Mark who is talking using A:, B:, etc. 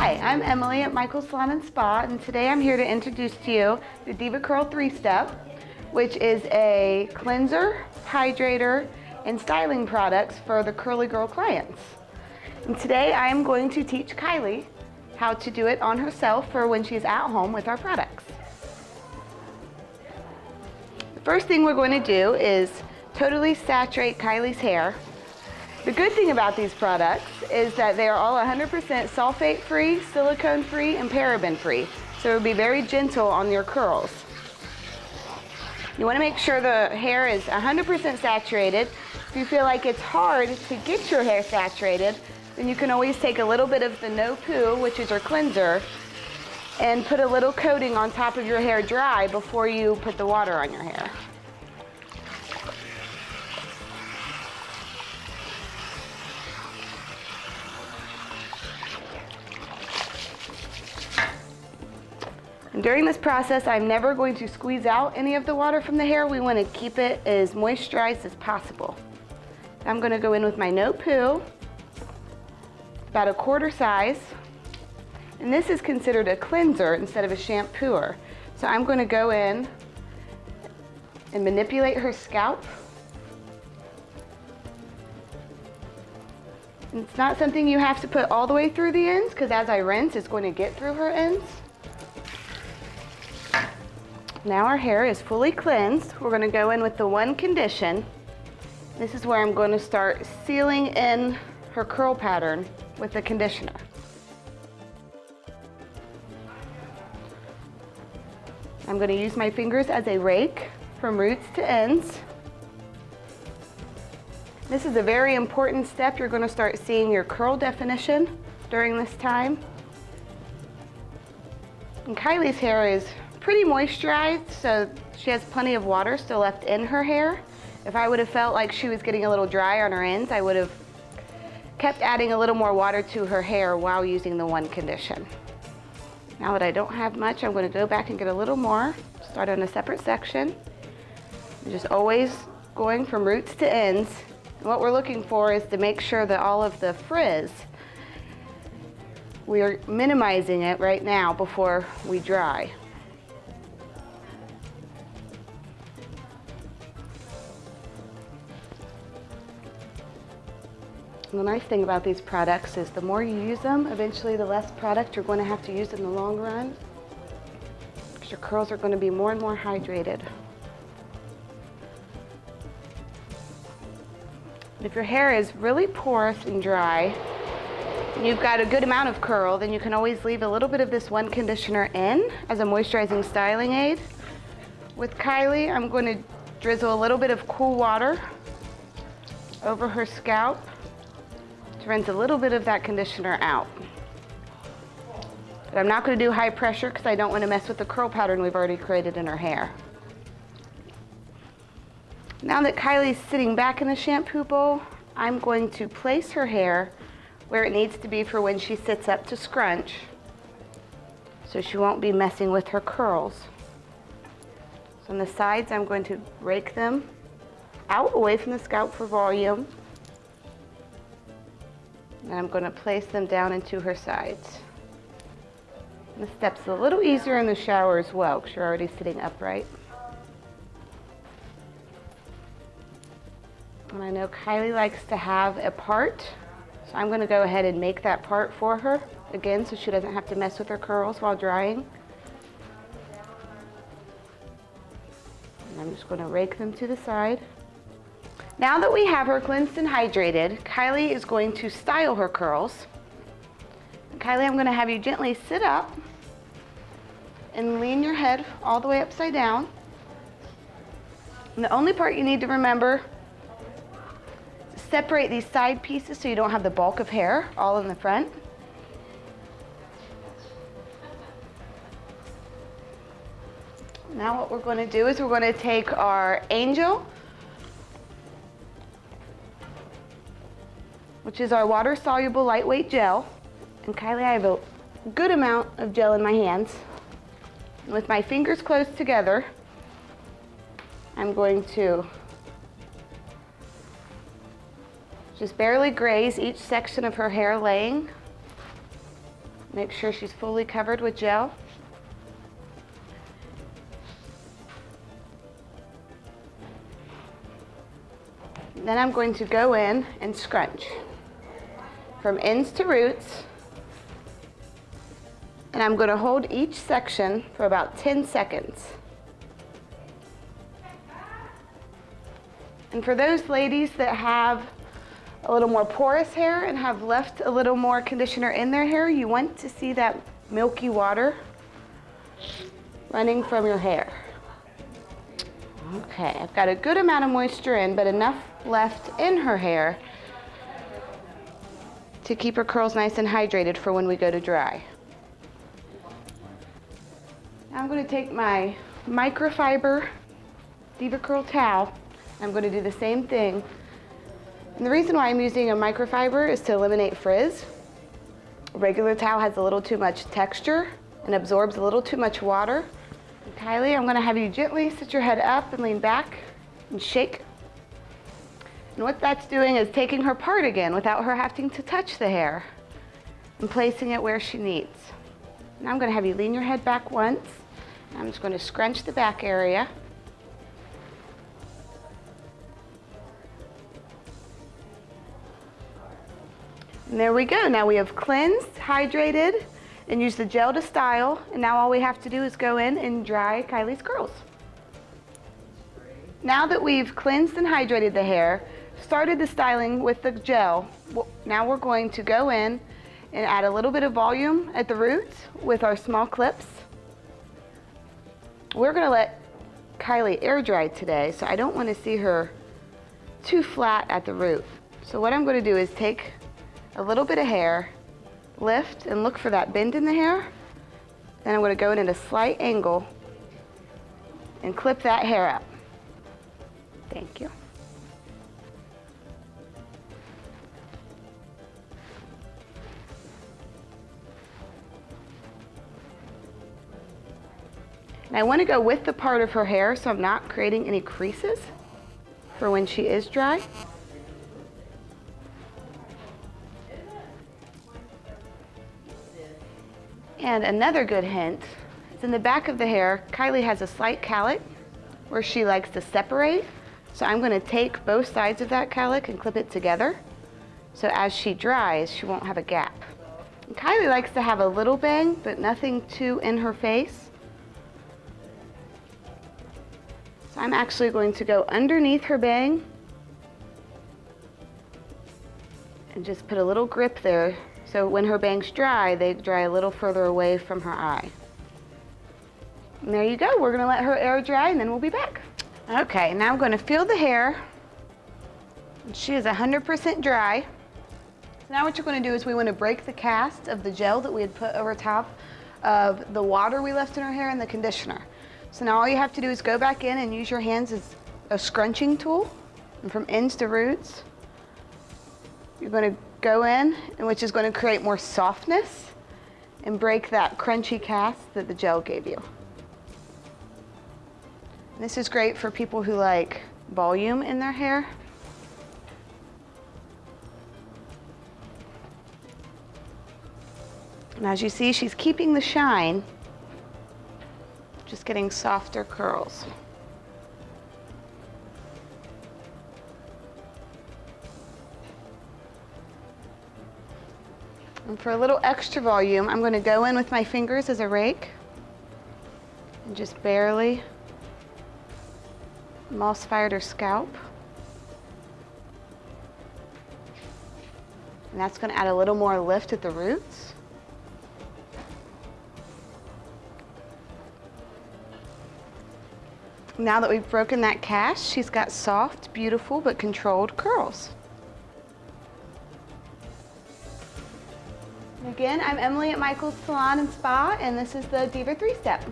A: Hi, I'm Emily at Michael's Salon and Spa, and today I'm here to introduce to you the Deva Curl 3-Step, which is a cleanser, hydrator, and styling products for the curly girl clients. And today I am going to teach Kylie how to do it on herself for when she's at home with our products. The first thing we're going to do is totally saturate Kylie's hair. The good thing about these products is that they are all 100% sulfate-free, silicone-free, and paraben-free. So it will be very gentle on your curls. You want to make sure the hair is 100% saturated. If you feel like it's hard to get your hair saturated, then you can always take a little bit of the no poo, which is our cleanser, and put a little coating on top of your hair dry before you put the water on your hair. And during this process, I'm never going to squeeze out any of the water from the hair. We want to keep it as moisturized as possible. I'm going to go in with my no poo, about a quarter size. And this is considered a cleanser instead of a shampooer. So I'm going to go in and manipulate her scalp. And it's not something you have to put all the way through the ends, because as I rinse, it's going to get through her ends. Now our hair is fully cleansed. We're going to go in with the one condition. This is where I'm going to start sealing in her curl pattern with the conditioner. I'm going to use my fingers as a rake from roots to ends. This is a very important step. You're going to start seeing your curl definition during this time. And Kylie's hair is pretty moisturized, so she has plenty of water still left in her hair. If I would have felt like she was getting a little dry on her ends, I would have kept adding a little more water to her hair while using the one condition. Now that I don't have much, I'm going to go back and get a little more, start on a separate section. I'm just always going from roots to ends. And what we're looking for is to make sure that all of the frizz, we are minimizing it right now before we dry. And the nice thing about these products is the more you use them, eventually the less product you're going to have to use in the long run, because your curls are going to be more and more hydrated. And if your hair is really porous and dry, and you've got a good amount of curl, then you can always leave a little bit of this one conditioner in as a moisturizing styling aid. With Kylie, I'm going to drizzle a little bit of cool water over her scalp to rinse a little bit of that conditioner out. But I'm not going to do high pressure because I don't want to mess with the curl pattern we've already created in her hair. Now that Kylie's sitting back in the shampoo bowl, I'm going to place her hair where it needs to be for when she sits up to scrunch, so she won't be messing with her curls. So on the sides, I'm going to rake them out away from the scalp for volume. And I'm going to place them down into her sides. And this step's a little easier in the shower as well, because you're already sitting upright. And I know Kylie likes to have a part, so I'm going to go ahead and make that part for her, again, so she doesn't have to mess with her curls while drying. And I'm just going to rake them to the side. Now that we have her cleansed and hydrated, Kylie is going to style her curls. And Kylie, I'm going to have you gently sit up and lean your head all the way upside down. And the only part you need to remember is separate these side pieces so you don't have the bulk of hair all in the front. Now what we're going to do is we're going to take our Angel, which is our water-soluble lightweight gel. And Kylie, I have a good amount of gel in my hands. And with my fingers close together, I'm going to just barely graze each section of her hair laying Make sure she's fully covered with gel. Then I'm going to go in and scrunch from ends to roots. And I'm going to hold each section for about 10 seconds. And for those ladies that have a little more porous hair and have left a little more conditioner in their hair, you want to see that milky water running from your hair. Okay, I've got a good amount of moisture in, but enough left in her hair to keep her curls nice and hydrated for when we go to dry. Now I'm going to take my microfiber Deva curl towel. I'm going to do the same thing. And the reason why I'm using a microfiber is to eliminate frizz. A regular towel has a little too much texture and absorbs a little too much water. And Kylie, I'm going to have you gently sit your head up and lean back and shake. And what that's doing is taking her part again without her having to touch the hair and placing it where she needs. Now I'm going to have you lean your head back once. I'm just going to scrunch the back area. And there we go. Now we have cleansed, hydrated, and used the gel to style. And now all we have to do is go in and dry Kylie's curls. Now that we've cleansed and hydrated the hair, started the styling with the gel, now we're going to go in and add a little bit of volume at the roots with our small clips. We're going to let Kylie air dry today, so I don't want to see her too flat at the root. So what I'm going to do is take a little bit of hair, lift and look for that bend in the hair. Then I'm going to go in at a slight angle and clip that hair up. Thank you. And I want to go with the part of her hair so I'm not creating any creases for when she is dry. And another good hint is in the back of the hair, Kylie has a slight cowlick where she likes to separate. So I'm going to take both sides of that cowlick and clip it together. So as she dries, she won't have a gap. And Kylie likes to have a little bang, but nothing too in her face. So I'm actually going to go underneath her bang and just put a little grip there. So when her bangs dry, they dry a little further away from her eye. And there you go. We're going to let her air dry and then we'll be back. Okay, now I'm going to feel the hair. She is 100% dry. So now what you're going to do is we want to break the cast of the gel that we had put over top of the water we left in her hair and the conditioner. So now all you have to do is go back in and use your hands as a scrunching tool. And from ends to roots, you're going to go in, which is going to create more softness and break that crunchy cast that the gel gave you. This is great for people who like volume in their hair. And as you see, she's keeping the shine, just getting softer curls. And for a little extra volume, I'm going to go in with my fingers as a rake and just barely emulsify her scalp. And that's going to add a little more lift at the roots. Now that we've broken that cast, she's got soft, beautiful, but controlled curls. Again, I'm Emily at Michael's Salon and Spa, and this is the Deva 3-Step.